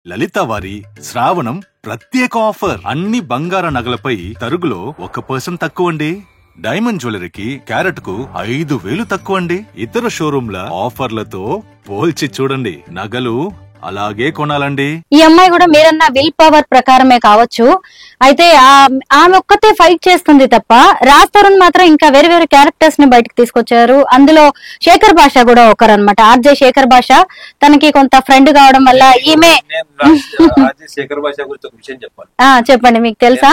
లలిత వారి శ్రావణం ప్రత్యేక ఆఫర్. అన్ని బంగార నగలపై తరుగులో 1% తక్కువండి. డైమండ్ జ్యువెలరీకి క్యారెట్ కు 5,000 తక్కువండి. ఇతర షోరూంల ఆఫర్లతో పోల్చి చూడండి. నగలు అలాగే కొనాలండి. ఈ అమ్మాయి కూడా మీరన్న విల్ పవర్ ప్రకారమే కావచ్చు. అయితే ఆమె ఒక్కతే ఫైట్ చేస్తుంది తప్ప రాజ్ తరుణ్ మాత్రం ఇంకా వేరే వేరే క్యారెక్టర్స్ ని బయటకు తీసుకొచ్చారు. అందులో శేఖర్ భాష కూడా ఒకరన్నమాట. ఆర్జే శేఖర్ భాష తనకి కొంత ఫ్రెండ్ కావడం వల్ల ఈమె శేఖర్ భాష గురించి ఒక విషయం చెప్పాలి. చెప్పండి, మీకు తెలుసా?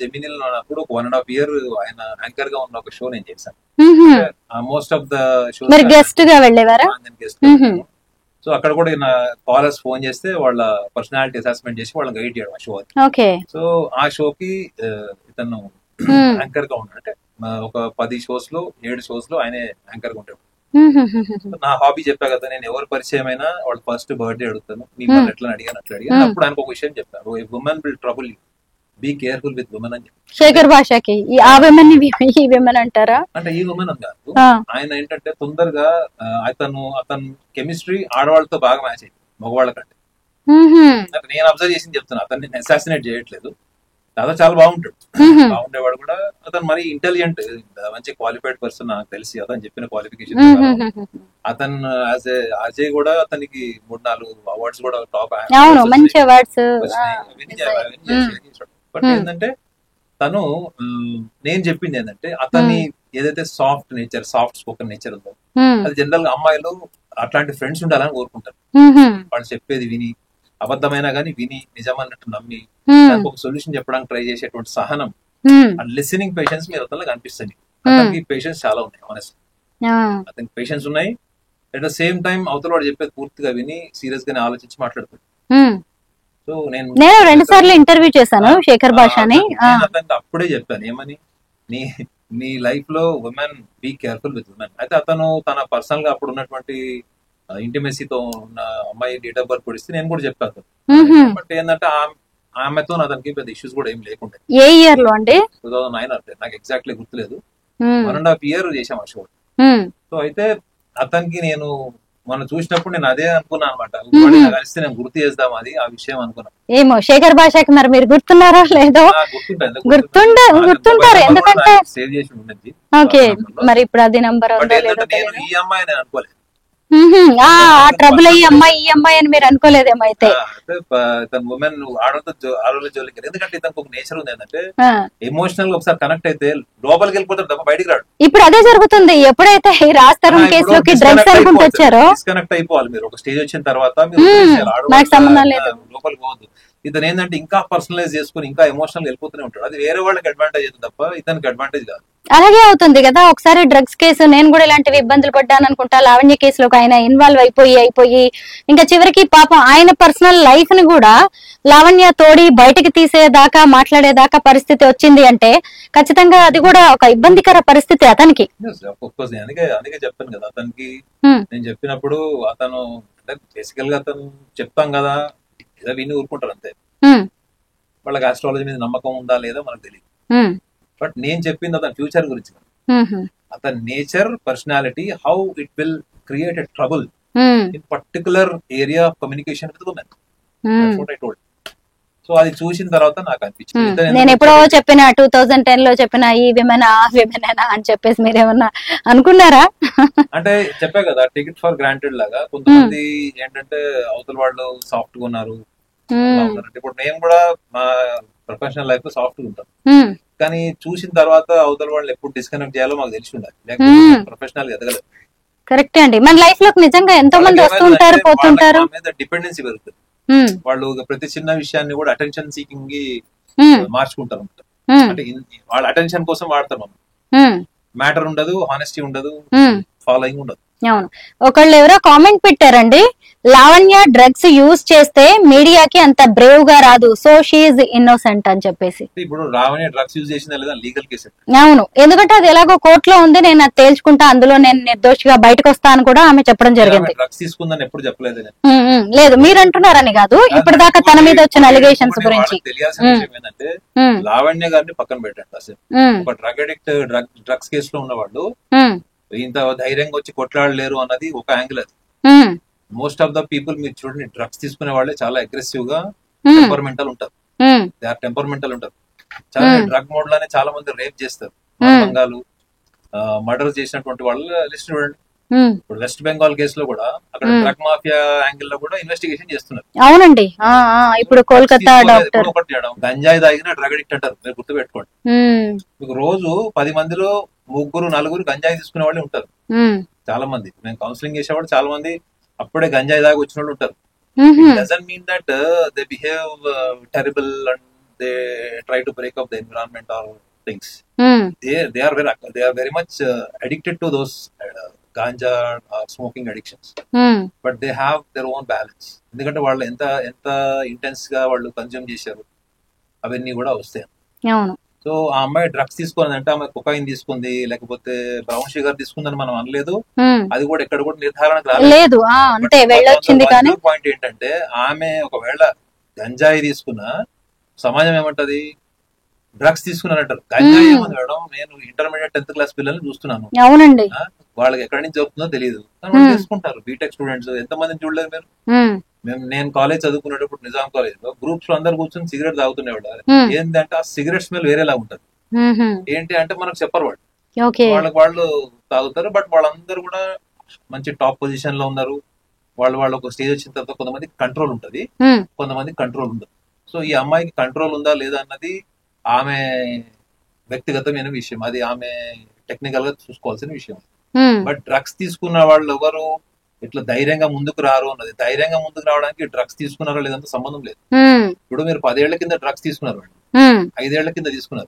జెమినీలో ఉన్నప్పుడు 1.5 year ఆయన యాంకర్ గా ఉన్న ఒక షో నేను చేశాను. మోస్ట్ ఆఫ్ ద షో మీరు గెస్ట్ గా వెళ్ళేవారా? సో అక్కడ కూడా కాలర్స్ ఫోన్ చేస్తే వాళ్ళ పర్సనాలిటీ అసెస్మెంట్ చేసి వాళ్ళని గైడ్ చేయడం ఆ షో. సో ఆ షోకి ఇతను యాంకర్ గా ఉన్నాడు. అంటే ఒక 10 shows లో 7 shows లో ఆయనే యాంకర్ గా ఉంటాడు. నా హాబీ చెప్పా కదా, నేను ఎవరు పరిచయం అయినా వాళ్ళ ఫస్ట్ బర్త్డే అడుగుతాను, నీ వాళ్ళు ఎట్లా అడిగాను అట్లా అడిగాను. అప్పుడు ఆయనకు ఒక విషయం చెప్పారు, women will trouble you, be careful with women అని. శేఖర్ భాషకి ఆ విమెన్ ఈ విమెన్ అంటారా? అంటే ఈ ఉమెన్ అని కాదు, ఆయన ఏంటంటే తొందరగా అతను కెమిస్ట్రీ ఆడవాళ్ళతో బాగా మ్యాచ్ అయింది మగవాళ్ళ కంటే. నేను అబ్జర్వ్ చేసి చెప్తున్నా, అతన్ని నేను అసాసినేట్ చేయట్లేదు. అతను చాలా బాగుండేవాడు కూడా. అతను మరి ఇంటెలిజెంట్, మంచి క్వాలిఫైడ్ పర్సన్ నాకు తెలిసి. అతను చెప్పిన క్వాలిఫికేషన్ అతను యాజ్ ఏ అజయ్ కూడా అతనికి 3-4 అవార్డ్స్ కూడా టాప్ మంచి అవార్డ్స్. బట్ ఏంటంటే తను నేను చెప్పింది ఏంటంటే అతని ఏదైతే soft nature, soft spoken nature ఉందో అది జనరల్ గా అమ్మాయిలు అట్లాంటి ఫ్రెండ్స్ ఉండాలని కోరుకుంటారు. వాళ్ళు చెప్పేది విని, అబద్ధమైనా గానీ విని నిజమన్నట్టు నమ్మి దానికి ఒక సొల్యూషన్ చెప్పడానికి ట్రై చేసేటువంటి సహనం అండ్ లిసనింగ్ పేషెన్స్ మీరు అతను కనిపిస్తుంది. అతనికి పేషెన్స్ చాలా ఉన్నాయి. ఆనెస్ట్ అతనికి పేషెన్స్ ఉన్నాయి. అట్ ద సేమ్ టైం అవతల వాడు చెప్పేది పూర్తిగా విని సీరియస్ గానే ఆలోచించి మాట్లాడుతాడు. సో నేను 2 సార్లు ఇంటర్వ్యూ చేశాను శేఖర్ భాషని. అతనికి అప్పుడే చెప్పాను ఏమని, నీ లైఫ్ లో women be careful with women. అయితే అతను తన పర్సనల్ గా అప్పుడు ఉన్నటువంటి ఇంటిమెసీతో ఉన్న అమ్మాయి డేట్ ఆఫ్ బర్త్ పొడిస్తే నేను కూడా చెప్పాను. బట్ ఏంటంటే ఆమెతో అతనికి పెద్ద ఇష్యూస్ కూడా ఏం లేకుండా. ఏ ఇయర్ లో అండి? 2009 అంటే నాకు ఎగ్జాక్ట్లీ గుర్తులేదు. 1.5 year చేసాం ఆ షో. సో అయితే అతనికి నేను మనం చూసినప్పుడు నేను అదే అనుకున్నాను అనమాట, కలిస్తే నేను గుర్తు చేద్దాం అది ఆ విషయం అనుకున్నాను. ఏమో శేఖర్ భాషకి మరి మీరు గుర్తున్నారో లేదో? గుర్తుంటారు, ఎందుకంటే సేవ్ చేసి ఉండేది. ఓకే, మరి ఇప్పుడు అది నంబర్ నేను ఈ అమ్మాయి నేను అనుకోలేదు. ట్రబుల్ ఈ అమ్మాయి అని మీరు అనుకోలేదేమో? అయితే ఉమెన్ ఆడవాళ్ళ జోలికి, ఎందుకంటే ఇతనికి ఒక నేచర్ ఉంది ఏంటంటే ఎమోషనల్ గా ఒకసారి కనెక్ట్ అయితే లోపలికి వెళ్ళిపోతాడు తప్ప బయటికి రాడు. ఇప్పుడు అదే జరుగుతుంది. ఎప్పుడైతే ఈ రాజ్ తరుణ్ కేసులోకి డ్రగ్స్ అనుకుంటూ వచ్చారో డిస్కనెక్ట్ అయిపోవాలి మీరు. ఒక స్టేజ్ వచ్చిన తర్వాత లోపలికి పోవద్దు. ఇతను ఏంటంటే ఇంకా పర్సనలైజ్ చేసుకుని ఇంకా ఎమోషనల్ వెళ్ళిపోతూనే ఉంటాడు. అది వేరే వాళ్ళకి అడ్వాంటేజ్ అవుతుంది తప్ప ఇతనికి అడ్వాంటేజ్ కాదు. అలాగే అవుతుంది కదా. ఒకసారి డ్రగ్స్ కేసు నేను కూడా ఇలాంటివి ఇబ్బందులు పడ్డాను అనుకుంటా. లావణ్య కేసులో ఆయన ఇన్వాల్వ్ అయిపోయి ఇంకా చివరికి పాపం ఆయన పర్సనల్ లైఫ్ ని కూడా లావణ్య తోడి బయటకు తీసేదాకా మాట్లాడేదాకా పరిస్థితి వచ్చింది అంటే ఖచ్చితంగా అది కూడా ఒక ఇబ్బందికర పరిస్థితి అతనికి. అందుకే చెప్తాను కదా, అతనికి నేను చెప్పినప్పుడు అతను అంటే బేసికల్ గా అతను చెప్తాం కదా ఏదో విని ఊరుకుంటారు అంతే. వాళ్ళకి ఆస్ట్రాలజీ మీద నమ్మకం ఉందా లేదా మనకు తెలియదు. బట్ నేను చెప్పింది అతని ఫ్యూచర్ గురించి, అతని nature, personality, how it will create a trouble in particular area of communication with women. So అది చూసిన తర్వాత నాకు అనిపించింది. నేను ఎప్పుడో చెప్పిన 2010 లో చెప్పిన ఈ విమెన్ ఆ విమెన్ అని చెప్పేసి మీరేమన్నా అనుకున్నారా? అంటే చెప్పా కదా, టికెట్ ఫర్ గ్రాంటెడ్ లాగా కొంతమంది ఏంటంటే అవతల వాళ్ళు సాఫ్ట్ గా ఉన్నారు. ఇప్పుడు నేను కూడా మా ప్రొఫెషనల్ లైఫ్ లో సాఫ్ట్ గా ఉంటాను, కానీ చూసిన తర్వాత అవతల వాళ్ళు ఎప్పుడు డిస్కనెక్ట్ చేయాలో మాకు తెలిసి ఉండాలి, లేకపోతే ప్రొఫెషనల్ ఎదగలేదు. కరెక్ట్ అండి. మన లైఫ్ లోకి నిజంగా ఎంతో మంది వస్తుంటారు పోతుంటారు. డిపెండెన్సీ పెరుగుతుంది. వాళ్ళు ప్రతి చిన్న విషయాన్ని కూడా అటెన్షన్ సీకింగ్ కి మార్చుకుంటారు. అంటే వాళ్ళ అటెన్షన్ కోసం వాడతారు. మ్యాటర్ ఉండదు, హానెస్టీ ఉండదు, ఫాలోయింగ్ ఉండదు. అవును. ఒకళ్ళు ఎవరో కామెంట్ పెట్టారండి, లావణ్య డ్రగ్స్ యూజ్ చేస్తే మీడియాకి అంత బ్రేవ్ గా రాదు, సో షీఈ్ ఇన్నోసెంట్ అని చెప్పేసి. ఇప్పుడు లావణ్య డ్రగ్స్ యూజ్ చేసిందా లేదా లీగల్ కేసు. అవును, ఎందుకంటే అది ఎలాగో కోర్టులో ఉంది, నేను అది తేల్చుకుంటా, అందులో నేను నిర్దోషిగా బయటకు వస్తాను కూడా ఆమె చెప్పడం జరిగింది. డ్రగ్స్ తీసుకుందని ఎప్పుడు చెప్పలేదు. లేదు, మీరు అంటున్నారని కాదు, ఇప్పటిదాకా తన మీద వచ్చిన అలిగేషన్స్ గురించి. తెలియాల్సిన విషయం ఏంటంటే లావణ్య గారిని పక్కన పెట్టండి అసలు. ఒక డ్రగ్ అడిక్ట్ డ్రగ్స్ కేసులో ఉన్నవాళ్ళు ఇంత ధైర్యంగా వచ్చి కొట్లాడలేరు అన్నది ఒక యాంగిల్. అది మోస్ట్ ఆఫ్ ద పీపుల్ మీరు చూడండి, డ్రగ్స్ తీసుకునే వాళ్ళే చాలా అగ్రెసివ్ గా ఉమ్, టెంపర్మెంటల్ ఉంటారు. ఉమ్, దే ఆర్ టెంపర్మెంటల్ ఉంటారు. చాలా డ్రగ్ మోడ్ లోనే చాలా మంది రేప్ చేస్తారు, ఉమ్, బంగాలు మర్డర్ చేసినటువంటి వాళ్ళ లిస్ట్ చూడండి. ఉమ్. ఇప్పుడు వెస్ట్ బెంగాల్ కేసులో కూడా అక్కడ డ్రగ్ మాఫియా యాంగిల్ లో కూడా ఇన్వెస్టిగేషన్ చేస్తున్నారు. అవునండి. ఇప్పుడు కోల్కతా డాక్టర్ ఎప్పుడో ఒకటి చేయడం, గంజాయి తాగిన డ్రగ్ అడిక్ట్ అంటారు, మీరు గుర్తుపెట్టుకోండి. మీకు రోజు 10 మందిలో 3-4 గంజాయి తీసుకునే వాళ్ళు ఉంటారు. చాలా మంది నేను కౌన్సిలింగ్ చేసేవాడు చాలా మంది అప్పుడే గంజాయి దాకా వచ్చిన వాళ్ళు ఉంటారు. Doesn't mean that they behave terrible and they try to break up the environment or things. They are very much addicted to those ganja or smoking addictions, but they have their own balance. ఎందుకంటే వాళ్ళు ఎంత intense గా వాళ్ళు consume చేశారు అవన్నీ కూడా వస్తాయి. అవును. సో ఆ అమ్మాయి డ్రగ్స్ తీసుకుంది అంటే ఆమె కొకైన్ తీసుకుంది లేకపోతే బ్రౌన్ షుగర్ తీసుకుందని మనం అనలేదు. అది కూడా ఎక్కడ కూడా నిర్ధారణకు లేదు. అంటే వెళ్ళొచ్చింది. కానీ పాయింట్ ఏంటంటే ఆమె ఒకవేళ గంజాయి తీసుకున్నా సమాజం ఏమంటది, డ్రగ్స్ తీసుకున్నారంటారు. గంజాయి ఏమని మేడం, నేను ఇంటర్మీడియట్ 10th క్లాస్ పిల్లల్ని చూస్తున్నాను. అవునండి. వాళ్ళకి ఎక్కడి నుంచి దొరుకుతుందో తెలియదు, వాళ్ళు తీసుకుంటారు. బీటెక్ స్టూడెంట్స్ ఎంతమందిని చూడలేదు మీరు? నేను కాలేజ్ చదువుకునేటప్పుడు నిజాం కాలేజ్ లో గ్రూప్స్ లో అందరు కూర్చొని సిగరెట్ తాగుతుండేవాడు. ఏంటంటే ఆ సిగరెట్ స్మెల్ వేరేలా ఉంటది. ఏంటి అంటే మనకు చెప్పరు వాళ్ళు, వాళ్ళు తాగుతారు. బట్ వాళ్ళందరూ కూడా మంచి టాప్ పొజిషన్ లో ఉన్నారు. వాళ్ళు ఒక స్టేజ్ వచ్చిన తర్వాత కొంతమంది కంట్రోల్ ఉంటది, కొంతమంది కంట్రోల్ ఉండదు. సో ఈ అమ్మాయికి కంట్రోల్ ఉందా లేదా అన్నది ఆమె వ్యక్తిగతమైన విషయం, అది ఆమె టెక్నికల్ గా చూసుకోవాల్సిన విషయం. బట్ డ్రగ్స్ తీసుకున్న వాళ్ళు ఎవరు ఇట్లా ధైర్యంగా ముందుకు రారు అన్నది, ధైర్యంగా ముందుకు రావడానికి డ్రగ్స్ తీసుకున్నారో లేదంత సంబంధం లేదు. ఇప్పుడు మీరు 10 ఏళ్ల కింద డ్రగ్స్ తీసుకున్నారు, 5 ఏళ్ల కింద తీసుకున్నారు,